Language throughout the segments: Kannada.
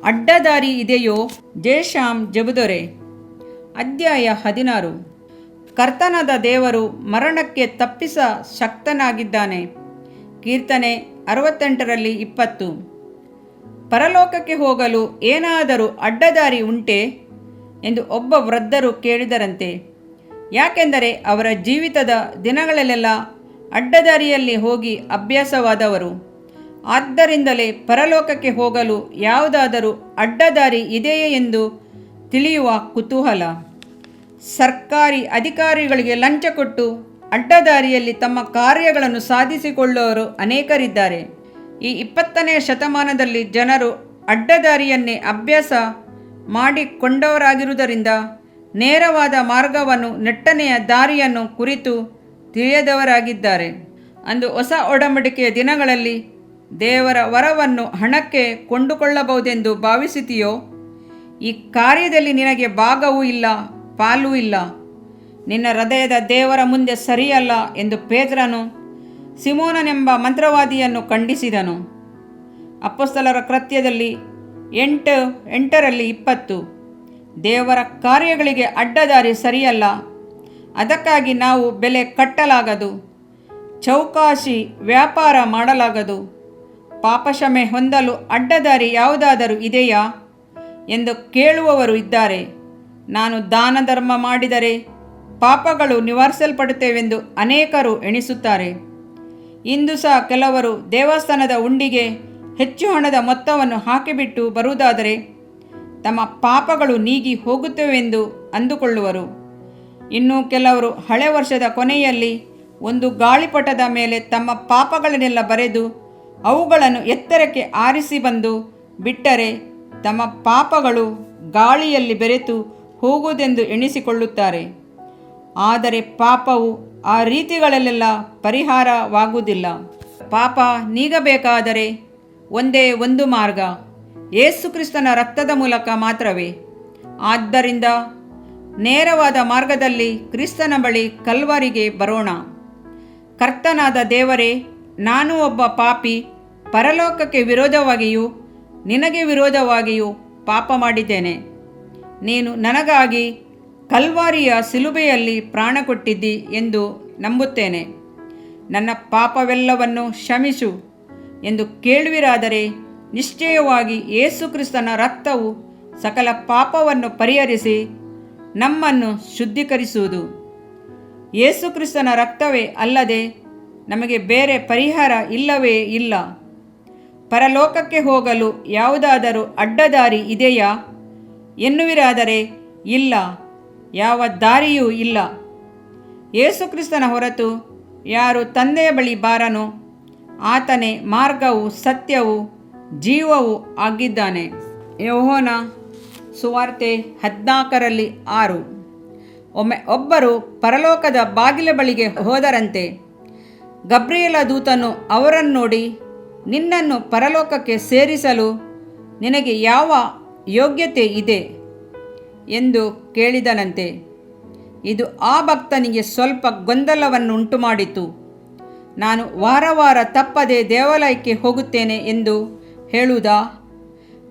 ಅಡ್ಡದಾರಿ ಇದೆಯೋ? ಜೇಷಾಮ್ ಜಬುದೊರೆ. ಅಧ್ಯಾಯ 16. ಕರ್ತನಾದ ದೇವರು ಮರಣಕ್ಕೆ ತಪ್ಪಿಸ ಶಕ್ತನಾಗಿದ್ದಾನೆ. ಕೀರ್ತನೆ 68:20. ಪರಲೋಕಕ್ಕೆ ಹೋಗಲು ಏನಾದರೂ ಅಡ್ಡದಾರಿ ಉಂಟೆ ಎಂದು ಒಬ್ಬ ವೃದ್ಧರು ಕೇಳಿದರಂತೆ. ಯಾಕೆಂದರೆ ಅವರ ಜೀವಿತದ ದಿನಗಳಲ್ಲೆಲ್ಲ ಅಡ್ಡದಾರಿಯಲ್ಲಿ ಹೋಗಿ ಅಭ್ಯಾಸವಾದವರು. ಆದ್ದರಿಂದಲೇ ಪರಲೋಕಕ್ಕೆ ಹೋಗಲು ಯಾವುದಾದರೂ ಅಡ್ಡದಾರಿ ಇದೆಯೇ ಎಂದು ತಿಳಿಯುವ ಕುತೂಹಲ. ಸರ್ಕಾರಿ ಅಧಿಕಾರಿಗಳಿಗೆ ಲಂಚ ಕೊಟ್ಟು ಅಡ್ಡದಾರಿಯಲ್ಲಿ ತಮ್ಮ ಕಾರ್ಯಗಳನ್ನು ಸಾಧಿಸಿಕೊಳ್ಳುವವರು ಅನೇಕರಿದ್ದಾರೆ. ಈ 20ನೇ ಶತಮಾನದಲ್ಲಿ ಜನರು ಅಡ್ಡದಾರಿಯನ್ನೇ ಅಭ್ಯಾಸ ಮಾಡಿಕೊಂಡವರಾಗಿರುವುದರಿಂದ ನೇರವಾದ ಮಾರ್ಗವನ್ನು, ನೆಟ್ಟನೆಯ ದಾರಿಯನ್ನು ಕುರಿತು ತಿಳಿಯದವರಾಗಿದ್ದಾರೆ. ಅಂದು ಹೊಸ ಒಡಂಬಡಿಕೆಯ ದಿನಗಳಲ್ಲಿ ದೇವರ ವರವನ್ನು ಹಣಕ್ಕೆ ಕೊಂಡುಕೊಳ್ಳಬಹುದೆಂದು ಭಾವಿಸುತ್ತೀಯೋ? ಈ ಕಾರ್ಯದಲ್ಲಿ ನಿನಗೆ ಭಾಗವೂ ಇಲ್ಲ, ಪಾಲೂ ಇಲ್ಲ. ನಿನ್ನ ಹೃದಯದ ದೇವರ ಮುಂದೆ ಸರಿಯಲ್ಲ ಎಂದು ಪೇತ್ರನು ಸಿಮೋನನೆಂಬ ಮಂತ್ರವಾದಿಯನ್ನು ಖಂಡಿಸಿದನು. ಅಪೊಸ್ತಲರ ಕೃತ್ಯದಲ್ಲಿ 8:20. ದೇವರ ಕಾರ್ಯಗಳಿಗೆ ಅಡ್ಡದಾರಿ ಸರಿಯಲ್ಲ. ಅದಕ್ಕಾಗಿ ನಾವು ಬೆಲೆ ಕಟ್ಟಲಾಗದು, ಚೌಕಾಶಿ ವ್ಯಾಪಾರ ಮಾಡಲಾಗದು. ಪಾಪಕ್ಷಮೆ ಹೊಂದಲು ಅಡ್ಡದಾರಿ ಯಾವುದಾದರೂ ಇದೆಯಾ ಎಂದು ಕೇಳುವವರು ಇದ್ದಾರೆ. ನಾನು ದಾನ ಧರ್ಮ ಮಾಡಿದರೆ ಪಾಪಗಳು ನಿವಾರಿಸಲ್ಪಡುತ್ತವೆಂದು ಅನೇಕರು ಎಣಿಸುತ್ತಾರೆ. ಇಂದು ಸಹ ಕೆಲವರು ದೇವಸ್ಥಾನದ ಹುಂಡಿಗೆ ಹೆಚ್ಚು ಹಣದ ಮೊತ್ತವನ್ನು ಹಾಕಿಬಿಟ್ಟು ಬರುವುದಾದರೆ ತಮ್ಮ ಪಾಪಗಳು ನೀಗಿ ಹೋಗುತ್ತವೆಂದು ಅಂದುಕೊಳ್ಳುವರು. ಇನ್ನು ಕೆಲವರು ಹಳೆ ವರ್ಷದ ಕೊನೆಯಲ್ಲಿ ಒಂದು ಗಾಳಿಪಟದ ಮೇಲೆ ತಮ್ಮ ಪಾಪಗಳನ್ನೆಲ್ಲ ಬರೆದು ಅವುಗಳನ್ನು ಎತ್ತರಕ್ಕೆ ಆರಿಸಿ ಬಂದು ಬಿಟ್ಟರೆ ತಮ್ಮ ಪಾಪಗಳು ಗಾಳಿಯಲ್ಲಿ ಬೆರೆತು ಹೋಗುವುದೆಂದು ಎಣಿಸಿಕೊಳ್ಳುತ್ತಾರೆ. ಆದರೆ ಪಾಪವು ಆ ರೀತಿಗಳಲ್ಲೆಲ್ಲ ಪರಿಹಾರವಾಗುವುದಿಲ್ಲ. ಪಾಪ ನೀಗಬೇಕಾದರೆ ಒಂದೇ ಒಂದು ಮಾರ್ಗ, ಯೇಸು ಕ್ರಿಸ್ತನ ರಕ್ತದ ಮೂಲಕ ಮಾತ್ರವೇ. ಆದ್ದರಿಂದ ನೇರವಾದ ಮಾರ್ಗದಲ್ಲಿ ಕ್ರಿಸ್ತನ ಬಳಿ ಕಲ್ವಾರಿಗೆ ಬರೋಣ. ಕರ್ತನಾದ ದೇವರೇ, ನಾನು ಒಬ್ಬ ಪಾಪಿ, ಪರಲೋಕಕ್ಕೆ ವಿರೋಧವಾಗಿಯೂ ನಿನಗೆ ವಿರೋಧವಾಗಿಯೂ ಪಾಪ ಮಾಡಿದ್ದೇನೆ. ನೀನು ನನಗಾಗಿ ಕಲ್ವಾರಿಯ ಶಿಲುಬೆಯಲ್ಲಿ ಪ್ರಾಣ ಕೊಟ್ಟಿದ್ದಿ ಎಂದು ನಂಬುತ್ತೇನೆ. ನನ್ನ ಪಾಪವೆಲ್ಲವನ್ನು ಕ್ಷಮಿಸು ಎಂದು ಕೇಳುವಿರಾದರೆ ನಿಶ್ಚಯವಾಗಿ ಯೇಸು ಕ್ರಿಸ್ತನ ರಕ್ತವು ಸಕಲ ಪಾಪವನ್ನು ಪರಿಹರಿಸಿ ನಮ್ಮನ್ನು ಶುದ್ಧೀಕರಿಸುವುದು. ಯೇಸು ಕ್ರಿಸ್ತನ ರಕ್ತವೇ ಅಲ್ಲದೆ ನಮಗೆ ಬೇರೆ ಪರಿಹಾರ ಇಲ್ಲವೇ ಇಲ್ಲ. ಪರಲೋಕಕ್ಕೆ ಹೋಗಲು ಯಾವುದಾದರೂ ಅಡ್ಡದಾರಿ ಇದೆಯಾ ಎನ್ನುವಿರಾದರೆ ಇಲ್ಲ, ಯಾವ ದಾರಿಯೂ ಇಲ್ಲ. ಯೇಸು ಕ್ರಿಸ್ತನ ಹೊರತು ಯಾರು ತಂದೆಯ ಬಳಿ ಬಾರನೋ ಆತನೇ ಮಾರ್ಗವೂ ಸತ್ಯವೂ ಜೀವವೂ ಆಗಿದ್ದಾನೆ. ಯೋಹನ ಸುವಾರ್ತೆ 14:6. ಒಮ್ಮೆ ಒಬ್ಬರು ಪರಲೋಕದ ಬಾಗಿಲ ಬಳಿಗೆ ಹೋದರಂತೆ. ಗಬ್ರಿಯೇಲ ದೂತನು ಅವರನ್ನು ನೋಡಿ, ನಿನ್ನನ್ನು ಪರಲೋಕಕ್ಕೆ ಸೇರಿಸಲು ನಿನಗೆ ಯಾವ ಯೋಗ್ಯತೆ ಇದೆ ಎಂದು ಕೇಳಿದನಂತೆ. ಇದು ಆ ಭಕ್ತನಿಗೆ ಸ್ವಲ್ಪ ಗೊಂದಲವನ್ನುಂಟು ಮಾಡಿತು. ನಾನು ವಾರ ತಪ್ಪದೆ ದೇವಾಲಯಕ್ಕೆ ಹೋಗುತ್ತೇನೆ ಎಂದು ಹೇಳುವುದಾ?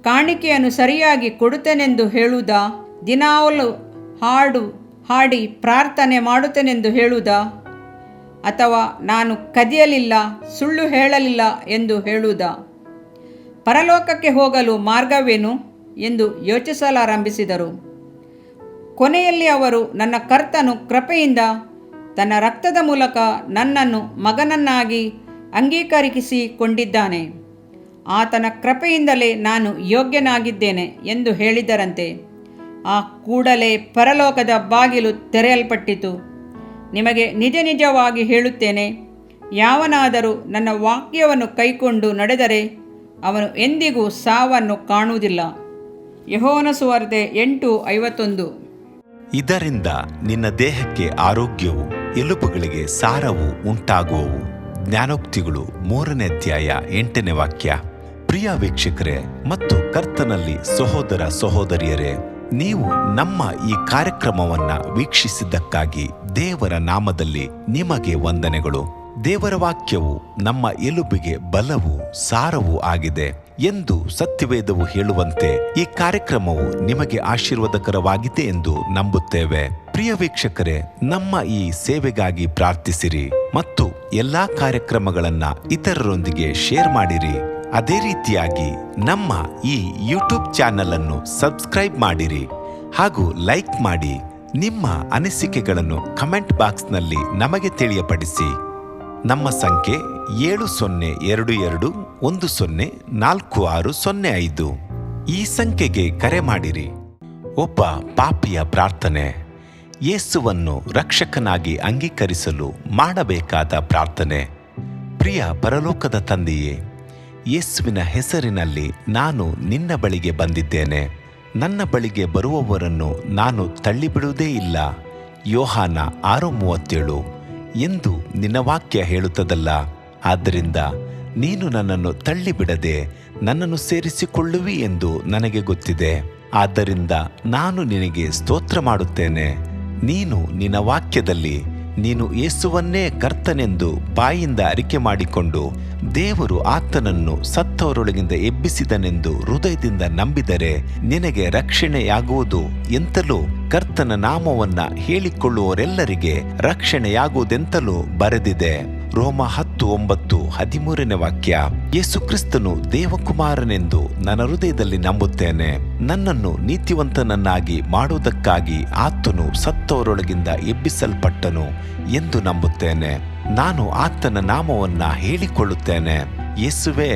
ಕಾಣಿಕೆಯನ್ನು ಸರಿಯಾಗಿ ಕೊಡುತ್ತೇನೆಂದು ಹೇಳುವುದಾ? ದಿನಾಲು ಹಾಡಿ ಪ್ರಾರ್ಥನೆ ಮಾಡುತ್ತೇನೆಂದು ಹೇಳುವುದಾ? ಅಥವಾ ನಾನು ಕದಿಯಲಿಲ್ಲ, ಸುಳ್ಳು ಹೇಳಲಿಲ್ಲ ಎಂದು ಹೇಳುವುದಾ? ಪರಲೋಕಕ್ಕೆ ಹೋಗಲು ಮಾರ್ಗವೇನು ಎಂದು ಯೋಚಿಸಲಾರಂಭಿಸಿದರು. ಕೊನೆಯಲ್ಲಿ ಅವರು, ನನ್ನ ಕರ್ತನು ಕೃಪೆಯಿಂದ ತನ್ನ ರಕ್ತದ ಮೂಲಕ ನನ್ನನ್ನು ಮಗನನ್ನಾಗಿ ಅಂಗೀಕರಿಸಿಕೊಂಡಿದ್ದಾನೆ. ಆತನ ಕೃಪೆಯಿಂದಲೇ ನಾನು ಯೋಗ್ಯನಾಗಿದ್ದೇನೆ ಎಂದು ಹೇಳಿದರಂತೆ. ಆ ಕೂಡಲೇ ಪರಲೋಕದ ಬಾಗಿಲು ತೆರೆಯಲ್ಪಟ್ಟಿತು. ನಿಮಗೆ ನಿಜ ನಿಜವಾಗಿ ಹೇಳುತ್ತೇನೆ, ಯಾವನಾದರೂ ನನ್ನ ವಾಕ್ಯವನ್ನು ಕೈಕೊಂಡು ನಡೆದರೆ ಅವನು ಎಂದಿಗೂ ಸಾವನ್ನು ಕಾಣುವುದಿಲ್ಲ. ಯೋಹನ ಸುವಾರ್ತೆ 8:51. ಇದರಿಂದ ನಿನ್ನ ದೇಹಕ್ಕೆ ಆರೋಗ್ಯವು, ಎಲುಬುಗಳಿಗೆ ಸಾರವು ಉಂಟಾಗುವವು. ಜ್ಞಾನೋಕ್ತಿಗಳು 3ನೇ ಅಧ್ಯಾಯ 8ನೇ ವಾಕ್ಯ. ಪ್ರಿಯ ವೀಕ್ಷಕರೇ ಮತ್ತು ಕರ್ತನಲ್ಲಿ ಸಹೋದರ ಸಹೋದರಿಯರೇ, ನೀವು ನಮ್ಮ ಈ ಕಾರ್ಯಕ್ರಮವನ್ನ ವೀಕ್ಷಿಸಿದ್ದಕ್ಕಾಗಿ ದೇವರ ನಾಮದಲ್ಲಿ ನಿಮಗೆ ವಂದನೆಗಳು. ದೇವರ ವಾಕ್ಯವು ನಮ್ಮ ಎಲುಬಿಗೆ ಬಲವೂ ಸಾರವೂ ಆಗಿದೆ. ಎಂದು ಸತ್ಯವೇದವು ಹೇಳುವಂತೆ ಈ ಕಾರ್ಯಕ್ರಮವು ನಿಮಗೆ ಆಶೀರ್ವಾದಕರವಾಗಿದೆ ಎಂದು ನಂಬುತ್ತೇವೆ. ಪ್ರಿಯ ವೀಕ್ಷಕರೇ, ನಮ್ಮ ಈ ಸೇವೆಗಾಗಿ ಪ್ರಾರ್ಥಿಸಿರಿ ಮತ್ತು ಎಲ್ಲಾ ಕಾರ್ಯಕ್ರಮಗಳನ್ನ ಇತರರೊಂದಿಗೆ ಶೇರ್ ಮಾಡಿರಿ. ಅದೇ ರೀತಿಯಾಗಿ ನಮ್ಮ ಈ ಯೂಟ್ಯೂಬ್ ಚಾನೆಲ್ ಅನ್ನು ಸಬ್ಸ್ಕ್ರೈಬ್ ಮಾಡಿರಿ ಹಾಗೂ ಲೈಕ್ ಮಾಡಿ. ನಿಮ್ಮ ಅನಿಸಿಕೆಗಳನ್ನು ಕಮೆಂಟ್ ಬಾಕ್ಸ್ನಲ್ಲಿ ನಮಗೆ ತಿಳಿಯಪಡಿಸಿ. ನಮ್ಮ ಸಂಖ್ಯೆ 7022104605. ಈ ಸಂಖ್ಯೆಗೆ ಕರೆ ಮಾಡಿರಿ. ಒಬ್ಬ ಪಾಪಿಯ ಪ್ರಾರ್ಥನೆ. ಯೇಸುವನ್ನು ರಕ್ಷಕನಾಗಿ ಅಂಗೀಕರಿಸಲು ಮಾಡಬೇಕಾದ ಪ್ರಾರ್ಥನೆ. ಪ್ರಿಯ ಪರಲೋಕದ ತಂದೆಯೇ, ಯೇಸುವಿನ ಹೆಸರಿನಲ್ಲಿ ನಾನು ನಿನ್ನ ಬಳಿಗೆ ಬಂದಿದ್ದೇನೆ. ನನ್ನ ಬಳಿಗೆ ಬರುವವರನ್ನು ನಾನು ತಳ್ಳಿಬಿಡುವುದೇ ಇಲ್ಲ. ಯೋಹಾನ 6:37 ಎಂದು ನಿನ್ನ ವಾಕ್ಯ ಹೇಳುತ್ತದಲ್ಲ. ಆದ್ದರಿಂದ ನೀನು ನನ್ನನ್ನು ತಳ್ಳಿಬಿಡದೆ ನನ್ನನ್ನು ಸೇರಿಸಿಕೊಳ್ಳುವಿ ಎಂದು ನನಗೆ ಗೊತ್ತಿದೆ. ಆದ್ದರಿಂದ ನಾನು ನಿನಗೆ ಸ್ತೋತ್ರ ಮಾಡುತ್ತೇನೆ. ನೀನು ನಿನ್ನ ವಾಕ್ಯದಲ್ಲಿ ನೀನು ಯೇಸುವನ್ನೇ ಕರ್ತನೆಂದು ಬಾಯಿಂದ ಅರಿಕೆ ಮಾಡಿಕೊಂಡು ದೇವರು ಆತನನ್ನು ಸತ್ತವರೊಳಗಿಂದ ಎಬ್ಬಿಸಿದನೆಂದು ಹೃದಯದಿಂದ ನಂಬಿದರೆ ನಿನಗೆ ರಕ್ಷಣೆಯಾಗುವುದು ಎಂತಲೂ ಕರ್ತನ ನಾಮವನ್ನ ಹೇಳಿಕೊಳ್ಳುವವರೆಲ್ಲರಿಗೆ ರಕ್ಷಣೆಯಾಗುವುದೆಂತಲೂ ಬರೆದಿದೆ. ರೋಮ 10:9-13 ವಾಕ್ಯ. ಯೇಸು ಕ್ರಿಸ್ತನು ದೇವಕುಮಾರನೆಂದು ನನ್ನ ಹೃದಯದಲ್ಲಿ ನಂಬುತ್ತೇನೆ. ನನ್ನನ್ನು ನೀತಿವಂತನನ್ನಾಗಿ ಮಾಡುವುದಕ್ಕಾಗಿ ಆತನು ಸತ್ತವರೊಳಗಿಂದ ಎಬ್ಬಿಸಲ್ಪಟ್ಟನು ಎಂದು ನಂಬುತ್ತೇನೆ. ನಾನು ಆತನ ನಾಮವನ್ನ ಹೇಳಿಕೊಳ್ಳುತ್ತೇನೆ. ಯೇಸುವೇ,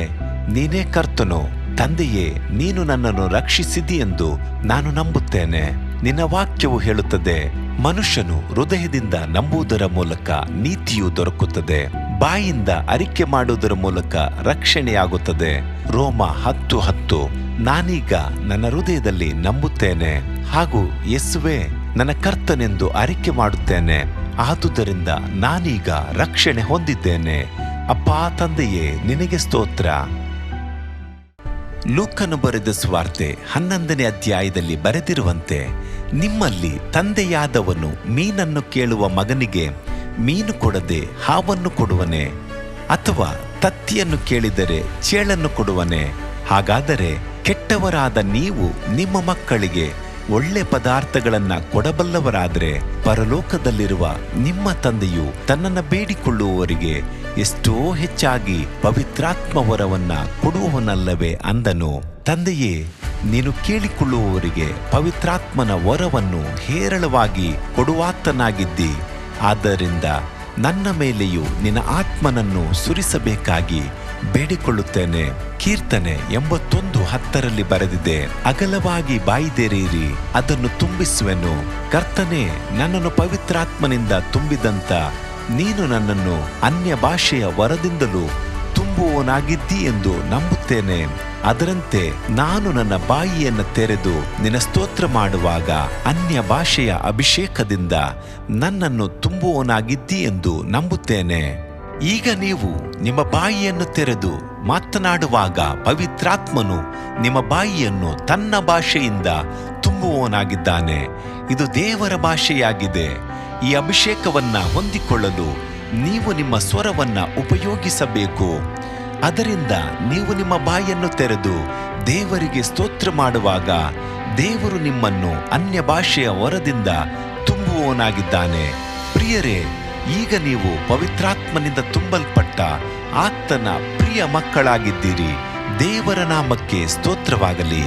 ನೀನೇ ಕರ್ತನು. ತಂದೆಯೇ, ನೀನು ನನ್ನನ್ನು ರಕ್ಷಿಸಿದಿ ಎಂದು ನಾನು ನಂಬುತ್ತೇನೆ. ನಿನ್ನ ವಾಕ್ಯವು ಹೇಳುತ್ತದೆ, ಮನುಷ್ಯನು ಹೃದಯದಿಂದ ನಂಬುವುದರ ಮೂಲಕ ನೀತಿಯು ದೊರಕುತ್ತದೆ, ಬಾಯಿಂದ ಅರಿಕೆ ಮಾಡುವುದರ ಮೂಲಕ ರಕ್ಷಣೆಯಾಗುತ್ತದೆ. ರೋಮ 10:10. ನಾನೀಗ ನನ್ನ ಹೃದಯದಲ್ಲಿ ನಂಬುತ್ತೇನೆ ಹಾಗೂ ಯೇಸುವೇ ನನ್ನ ಕರ್ತನೆಂದು ಅರಿಕೆ ಮಾಡುತ್ತೇನೆ. ಆದುದರಿಂದ ನಾನೀಗ ರಕ್ಷಣೆ ಹೊಂದಿದ್ದೇನೆ. ಅಪ್ಪಾ ತಂದೆಯೇ, ನಿನಗೆ ಸ್ತೋತ್ರ. ಲೂಕನು ಬರೆದ ಸುವಾರ್ತೆ 11ನೇ ಅಧ್ಯಾಯದಲ್ಲಿ ಬರೆದಿರುವಂತೆ, ನಿಮ್ಮಲ್ಲಿ ತಂದೆಯಾದವನು ಮೀನನ್ನು ಕೇಳುವ ಮಗನಿಗೆ ಮೀನು ಕೊಡದೆ ಹಾವನ್ನು ಕೊಡುವನೆ? ಅಥವಾ ತತ್ತಿಯನ್ನು ಕೇಳಿದರೆ ಚೇಳನ್ನು ಕೊಡುವನೆ? ಹಾಗಾದರೆ ಕೆಟ್ಟವರಾದ ನೀವು ನಿಮ್ಮ ಮಕ್ಕಳಿಗೆ ಒಳ್ಳೆ ಪದಾರ್ಥಗಳನ್ನ ಕೊಡಬಲ್ಲವರಾದರೆ ಪರಲೋಕದಲ್ಲಿರುವ ನಿಮ್ಮ ತಂದೆಯು ತನ್ನನ್ನು ಬೇಡಿಕೊಳ್ಳುವವರಿಗೆ ಎಷ್ಟೋ ಹೆಚ್ಚಾಗಿ ಪವಿತ್ರಾತ್ಮ ವರವನ್ನ ಕೊಡುವವನಲ್ಲವೇ ಅಂದನು. ತಂದೆಯೇ, ನೀನು ಕೇಳಿಕೊಳ್ಳುವವರಿಗೆ ಪವಿತ್ರಾತ್ಮನ ವರವನ್ನು ಹೇರಳವಾಗಿ ಕೊಡುವಾತನಾಗಿದ್ದಿ. ಆದ್ದರಿಂದ ನನ್ನ ಮೇಲೆಯೂ ನಿನ್ನ ಆತ್ಮನನ್ನು ಸುರಿಸಬೇಕಾಗಿ ಬೇಡಿಕೊಳ್ಳುತ್ತೇನೆ. ಕೀರ್ತನೆ 81:10 ಬರೆದಿದೆ, ಅಗಲವಾಗಿ ಬಾಯಿದೆರೆಯಿರಿ, ಅದನ್ನು ತುಂಬಿಸುವೆನು. ಕರ್ತನೇ, ನನ್ನನ್ನು ಪವಿತ್ರಾತ್ಮನಿಂದ ತುಂಬಿದಂತ ನೀನು ನನ್ನನ್ನು ಅನ್ಯ ಭಾಷೆಯ ವರದಿಂದಲೂ ತುಂಬುವವನಾಗಿದ್ದಿ ಎಂದು ನಂಬುತ್ತೇನೆ. ಅದರಂತೆ ನಾನು ನನ್ನ ಬಾಯಿಯನ್ನು ತೆರೆದು ನಿನ್ನ ಸ್ತೋತ್ರ ಮಾಡುವಾಗ ಅನ್ಯ ಭಾಷೆಯ ಅಭಿಷೇಕದಿಂದ ನನ್ನನ್ನು ತುಂಬುವವನಾಗಿದ್ದಿ ಎಂದು ನಂಬುತ್ತೇನೆ. ಈಗ ನೀವು ನಿಮ್ಮ ಬಾಯಿಯನ್ನು ತೆರೆದು ಮಾತನಾಡುವಾಗ ಪವಿತ್ರಾತ್ಮನು ನಿಮ್ಮ ಬಾಯಿಯನ್ನು ತನ್ನ ಭಾಷೆಯಿಂದ ತುಂಬುವವನಾಗಿದ್ದಾನೆ. ಇದು ದೇವರ ಭಾಷೆಯಾಗಿದೆ. ಈ ಅಭಿಷೇಕವನ್ನ ಹೊಂದಿಕೊಳ್ಳಲು ನೀವು ನಿಮ್ಮ ಸ್ವರವನ್ನ ಉಪಯೋಗಿಸಬೇಕು. ಅದರಿಂದ ನೀವು ನಿಮ್ಮ ಬಾಯನ್ನು ತೆರೆದು ದೇವರಿಗೆ ಸ್ತೋತ್ರ ಮಾಡುವಾಗ ದೇವರು ನಿಮ್ಮನ್ನು ಅನ್ಯ ಭಾಷೆಯ ವರದಿಂದ ತುಂಬುವವನಾಗಿದ್ದಾನೆ. ಪ್ರಿಯರೇ, ಈಗ ನೀವು ಪವಿತ್ರಾತ್ಮನಿಂದ ತುಂಬಲ್ಪಟ್ಟ ಆತನ ಪ್ರಿಯ ಮಕ್ಕಳಾಗಿದ್ದೀರಿ. ದೇವರ ನಾಮಕ್ಕೆ ಸ್ತೋತ್ರವಾಗಲಿ.